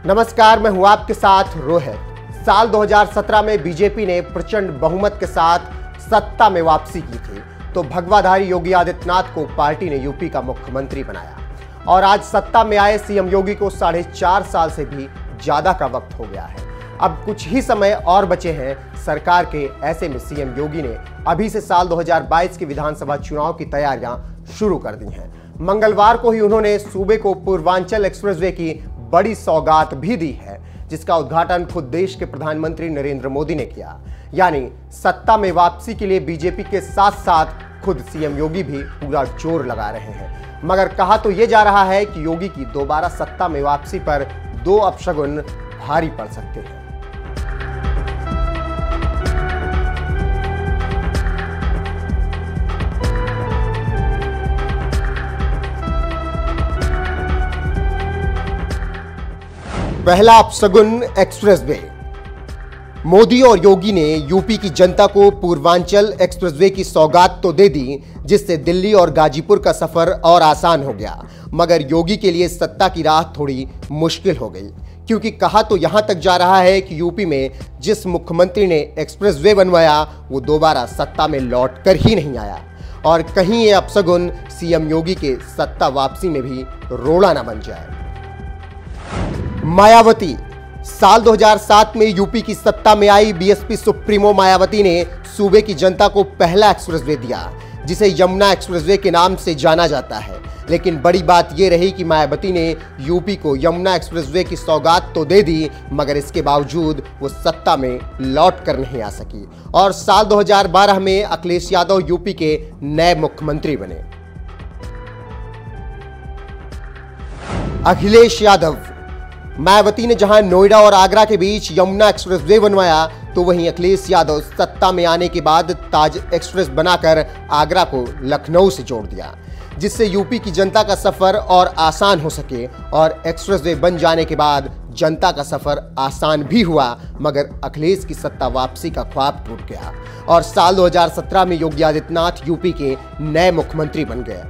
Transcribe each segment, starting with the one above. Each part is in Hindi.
नमस्कार, मैं हूं आपके साथ रोहित। साल 2017 में बीजेपी ने प्रचंड बहुमत के साथ सत्ता में वापसी की थी, तो भगवाधारी योगी आदित्यनाथ को पार्टी ने यूपी का मुख्यमंत्री बनाया और आज सत्ता में आए सीएम योगी को 4.5 साल से भी ज्यादा का वक्त हो गया है। अब कुछ ही समय और बचे हैं सरकार के। ऐसे में सीएम योगी ने अभी से साल 2022 के विधानसभा चुनाव की तैयारियां शुरू कर दी हैं। मंगलवार को ही उन्होंने सूबे को पूर्वांचल एक्सप्रेसवे की बड़ी सौगात भी दी है, जिसका उद्घाटन खुद देश के प्रधानमंत्री नरेंद्र मोदी ने किया। यानी सत्ता में वापसी के लिए बीजेपी के साथ साथ खुद सीएम योगी भी पूरा जोर लगा रहे हैं। मगर कहा तो यह जा रहा है कि योगी की दोबारा सत्ता में वापसी पर दो अपशगुन भारी पड़ सकते हैं। पहला अपशगुन एक्सप्रेसवे। मोदी और योगी ने यूपी की जनता को पूर्वांचल एक्सप्रेसवे की सौगात तो दे दी, जिससे दिल्ली और गाजीपुर का सफर और आसान हो गया। मगर योगी के लिए सत्ता की राह थोड़ी मुश्किल हो गई, क्योंकि कहा तो यहां तक जा रहा है कि यूपी में जिस मुख्यमंत्री ने एक्सप्रेसवे बनवाया वो दोबारा सत्ता में लौट कर ही नहीं आया। और कहीं ये अपशगुन सीएम योगी के सत्ता वापसी में भी रोड़ा न बन जाए। मायावती। साल 2007 में यूपी की सत्ता में आई बीएसपी सुप्रीमो मायावती ने सूबे की जनता को पहला एक्सप्रेसवे दिया, जिसे यमुना एक्सप्रेसवे के नाम से जाना जाता है। लेकिन बड़ी बात यह रही कि मायावती ने यूपी को यमुना एक्सप्रेसवे की सौगात तो दे दी, मगर इसके बावजूद वो सत्ता में लौट कर नहीं आ सकी और साल 2012 में अखिलेश यादव यूपी के नए मुख्यमंत्री बने। अखिलेश यादव। मायावती ने जहां नोएडा और आगरा के बीच यमुना एक्सप्रेसवे बनवाया, तो वहीं अखिलेश यादव सत्ता में आने के बाद ताज एक्सप्रेस बनाकर आगरा को लखनऊ से जोड़ दिया, जिससे यूपी की जनता का सफर और आसान हो सके। और एक्सप्रेसवे बन जाने के बाद जनता का सफर आसान भी हुआ, मगर अखिलेश की सत्ता वापसी का ख्वाब टूट गया और साल 2017 में योगी आदित्यनाथ यूपी के नए मुख्यमंत्री बन गए।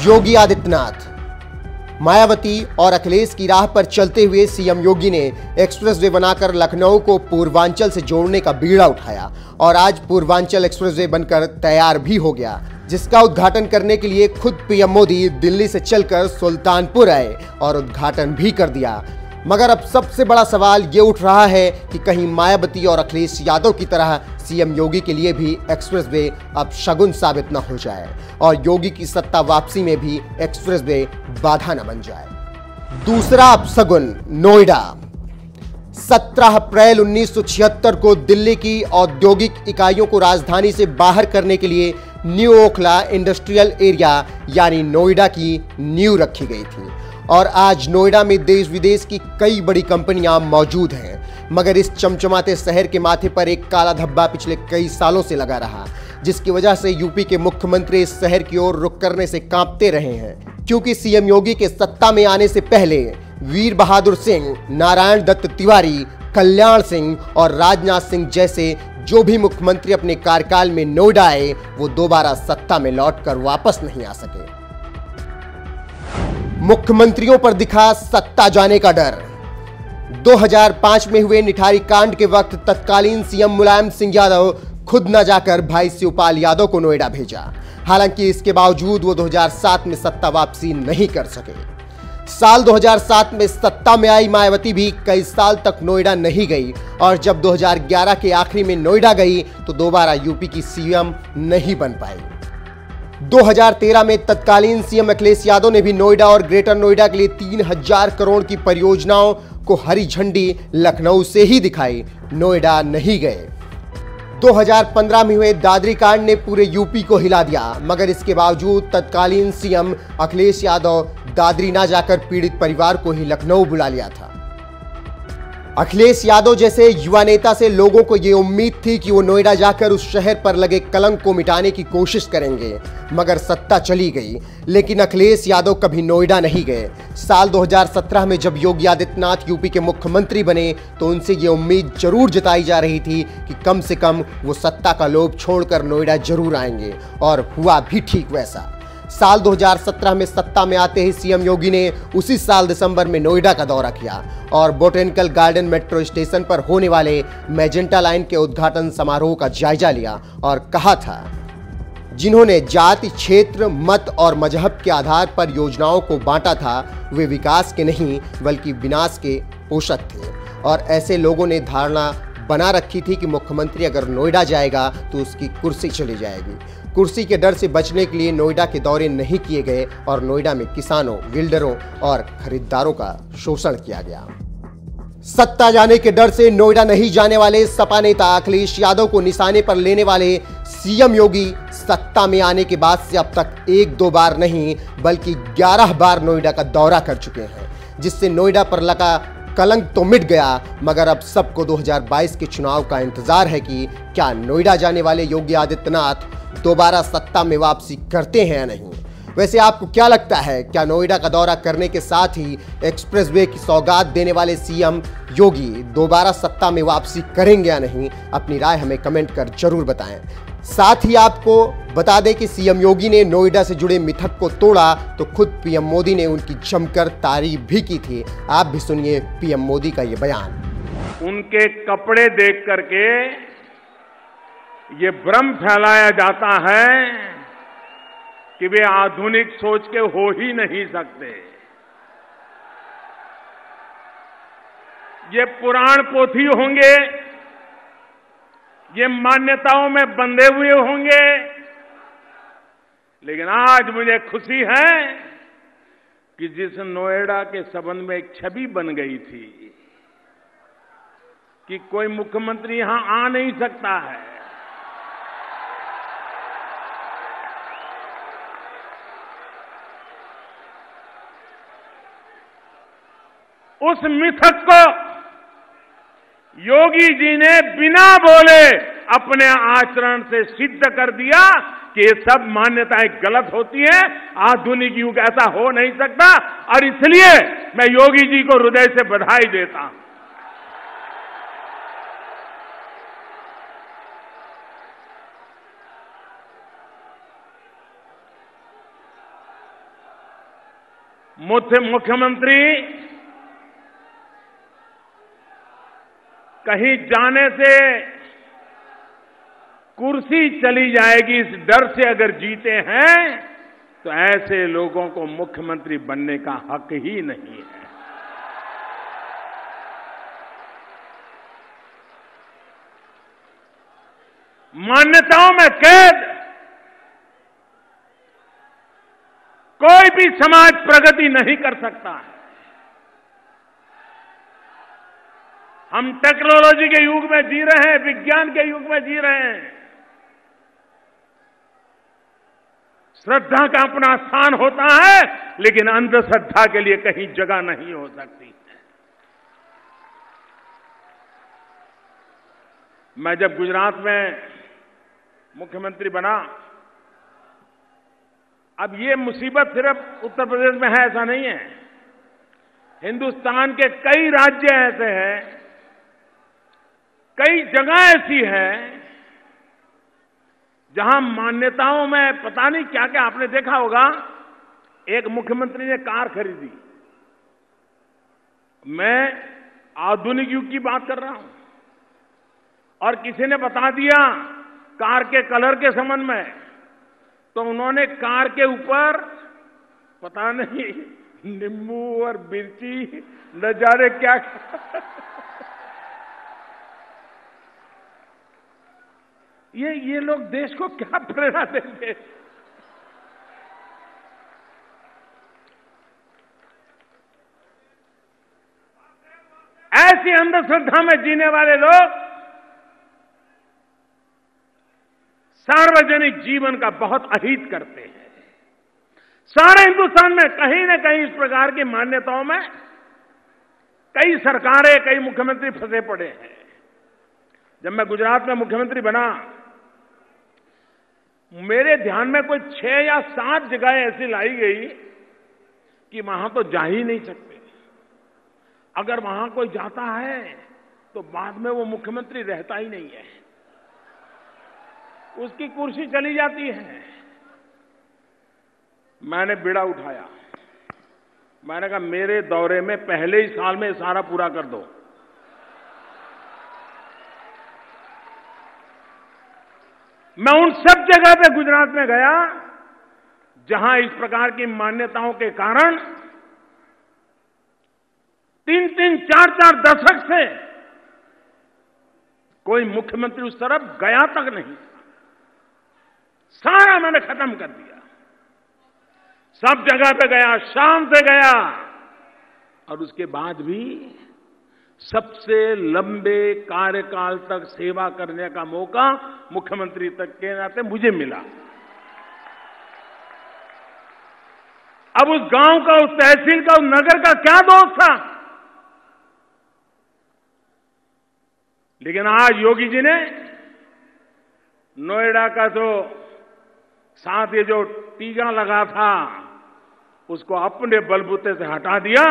योगी आदित्यनाथ। मायावती और अखिलेश की राह पर चलते हुए सीएम योगी ने एक्सप्रेसवे बनाकर लखनऊ को पूर्वांचल से जोड़ने का बीड़ा उठाया और आज पूर्वांचल एक्सप्रेसवे बनकर तैयार भी हो गया, जिसका उद्घाटन करने के लिए खुद पीएम मोदी दिल्ली से चलकर सुल्तानपुर आए और उद्घाटन भी कर दिया। मगर अब सबसे बड़ा सवाल ये उठ रहा है कि कहीं मायावती और अखिलेश यादव की तरह सीएम योगी के लिए भी एक्सप्रेसवे अब शगुन साबित न हो जाए और योगी की सत्ता वापसी में भी एक्सप्रेसवे बाधा न बन जाए। दूसरा अपशगुन नोएडा। 17 अप्रैल 1976 को दिल्ली की औद्योगिक इकाइयों को राजधानी से बाहर करने के लिए न्यू ओखला इंडस्ट्रियल एरिया यानी नोएडा की नींव रखी गई थी और आज नोएडा में देश विदेश की कई बड़ी कंपनियां मौजूद हैं। मगर इस चमचमाते शहर के माथे पर एक काला धब्बा पिछले कई सालों से लगा रहा, जिसकी वजह से यूपी के मुख्यमंत्री इस शहर की ओर रुख करने से कांपते रहे हैं। क्योंकि सीएम योगी के सत्ता में आने से पहले वीर बहादुर सिंह, नारायण दत्त तिवारी, कल्याण सिंह और राजनाथ सिंह जैसे जो भी मुख्यमंत्री अपने कार्यकाल में नोएडा आए, वो दोबारा सत्ता में लौटकर वापस नहीं आ सके। मुख्यमंत्रियों पर दिखा सत्ता जाने का डर। 2005 में हुए निठारी कांड के वक्त तत्कालीन सीएम मुलायम सिंह यादव खुद न जाकर भाई शिवपाल यादव को नोएडा भेजा। हालांकि इसके बावजूद वो 2007 में सत्ता वापसी नहीं कर सके। साल 2007 में सत्ता में आई मायावती भी कई साल तक नोएडा नहीं गई और जब 2011 के आखिरी में नोएडा गई तो दोबारा यूपी की सीएम नहीं बन पाई। 2013 में तत्कालीन सीएम अखिलेश यादव ने भी नोएडा और ग्रेटर नोएडा के लिए 3000 करोड़ की परियोजनाओं को हरी झंडी लखनऊ से ही दिखाई, नोएडा नहीं गए। 2015 में हुए दादरी कांड ने पूरे यूपी को हिला दिया, मगर इसके बावजूद तत्कालीन सीएम अखिलेश यादव दादरी ना जाकर पीड़ित परिवार को ही लखनऊ बुला लिया था। अखिलेश यादव जैसे युवा नेता से लोगों को यह उम्मीद थी कि वो नोएडा जाकर उस शहर पर लगे कलंक को मिटाने की कोशिश करेंगे, मगर सत्ता चली गई। लेकिन अखिलेश यादव कभी नोएडा नहीं गए। साल 2017 में जब योगी आदित्यनाथ यूपी के मुख्यमंत्री बने तो उनसे ये उम्मीद जरूर जताई जा रही थी कि कम से कम वो सत्ता का लोभ छोड़कर नोएडा जरूर आएंगे, और हुआ भी ठीक वैसा। साल 2017 में सत्ता में आते ही सीएम योगी ने उसी साल दिसंबर में नोएडा का दौरा किया और बोटेनिकल गार्डन मेट्रो स्टेशन पर होने वाले मैजेंटा लाइन के उद्घाटन समारोह का जायजा लिया और कहा था, जिन्होंने जाति, क्षेत्र, मत और मजहब के आधार पर योजनाओं को बांटा था, वे विकास के नहीं बल्कि विनाश के पोषक थे। और ऐसे लोगों ने धारणा बना रखी थी कि मुख्यमंत्री अगर नोएडा जाएगा तो उसकी कुर्सी चली जाएगी। कुर्सी के डर से बचने के लिए नोएडा के दौरे नहीं किए गए और नोएडा में किसानों, बिल्डरों और खरीदारों का शोषण किया गया। सत्ता जाने के डर से नोएडा नहीं जाने वाले सपा नेता अखिलेश यादव को निशाने पर लेने वाले सीएम योगी सत्ता में आने के बाद से अब तक 1-2 बार नहीं बल्कि 11 बार नोएडा का दौरा कर चुके हैं, जिससे नोएडा पर लगा कलंक तो मिट गया, मगर अब सबको 2022 के चुनाव का इंतजार है कि क्या नोएडा जाने वाले योगी आदित्यनाथ दोबारा सत्ता में वापसी करते हैं या नहीं। वैसे आपको क्या लगता है, क्या नोएडा का दौरा करने के साथ ही एक्सप्रेसवे की सौगात देने वाले सीएम योगी दोबारा सत्ता में वापसी करेंगे या नहीं? अपनी राय हमें कमेंट कर जरूर बताएं। साथ ही आपको बता दें कि सीएम योगी ने नोएडा से जुड़े मिथक को तोड़ा तो खुद पीएम मोदी ने उनकी जमकर तारीफ भी की थी। आप भी सुनिए पीएम मोदी का ये बयान। उनके कपड़े देख करके ये भ्रम फैलाया जाता है कि वे आधुनिक सोच के हो ही नहीं सकते। ये पुराण पोथी होंगे, ये मान्यताओं में बंधे हुए होंगे, लेकिन आज मुझे खुशी है कि जिस नोएडा के संबंध में एक छवि बन गई थी कि कोई मुख्यमंत्री यहां आ नहीं सकता है, उस मिथक को योगी जी ने बिना बोले अपने आचरण से सिद्ध कर दिया कि ये सब मान्यताएं गलत होती हैं, आधुनिक युग ऐसा हो नहीं सकता। और इसलिए मैं योगी जी को हृदय से बधाई देता हूं। मुख्यमंत्री कहीं जाने से कुर्सी चली जाएगी इस डर से अगर जीते हैं तो ऐसे लोगों को मुख्यमंत्री बनने का हक ही नहीं है। मान्यताओं में कैद कोई भी समाज प्रगति नहीं कर सकता है। हम टेक्नोलॉजी के युग में जी रहे हैं, विज्ञान के युग में जी रहे हैं। श्रद्धा का अपना स्थान होता है, लेकिन अंधश्रद्धा के लिए कहीं जगह नहीं हो सकती। मैं जब गुजरात में मुख्यमंत्री बना, अब ये मुसीबत सिर्फ उत्तर प्रदेश में है ऐसा नहीं है, हिंदुस्तान के कई राज्य ऐसे हैं, कई जगह ऐसी है जहां मान्यताओं में पता नहीं क्या क्या। आपने देखा होगा, एक मुख्यमंत्री ने कार खरीदी। मैं आधुनिक युग की बात कर रहा हूं, और किसी ने बता दिया कार के कलर के संबंध में, तो उन्होंने कार के ऊपर पता नहीं नींबू और मिर्ची न जाने क्या ये लोग देश को क्या प्रेरणा देंगे। ऐसी अंधश्रद्धा में जीने वाले लोग सार्वजनिक जीवन का बहुत अहित करते हैं। सारे हिंदुस्तान में कहीं न कहीं इस प्रकार की मान्यताओं में कई सरकारें, कई मुख्यमंत्री फंसे पड़े हैं। जब मैं गुजरात में मुख्यमंत्री बना, मेरे ध्यान में कोई 6 या 7 जगह ऐसी लाई गई कि वहां तो जा ही नहीं सकते। अगर वहां कोई जाता है तो बाद में वो मुख्यमंत्री रहता ही नहीं है, उसकी कुर्सी चली जाती है। मैंने बीड़ा उठाया। मैंने कहा मेरे दौरे में पहले ही साल में सारा पूरा कर दो। मैं उन सब जगह पे गुजरात में गया जहां इस प्रकार की मान्यताओं के कारण 3-3, 4-4 दशक से कोई मुख्यमंत्री उस तरफ गया तक नहीं। सारा मैंने खत्म कर दिया। सब जगह पे गया, शाम से गया, और उसके बाद भी सबसे लंबे कार्यकाल तक सेवा करने का मौका मुख्यमंत्री तक के नाते मुझे मिला। अब उस गांव का, उस तहसील का, उस नगर का क्या दोष था? लेकिन आज योगी जी ने नोएडा का जो साथ ये जो टीका लगा था उसको अपने बलबूते से हटा दिया।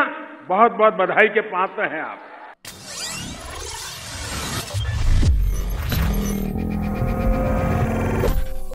बहुत बहुत बधाई के पात्र हैं आप।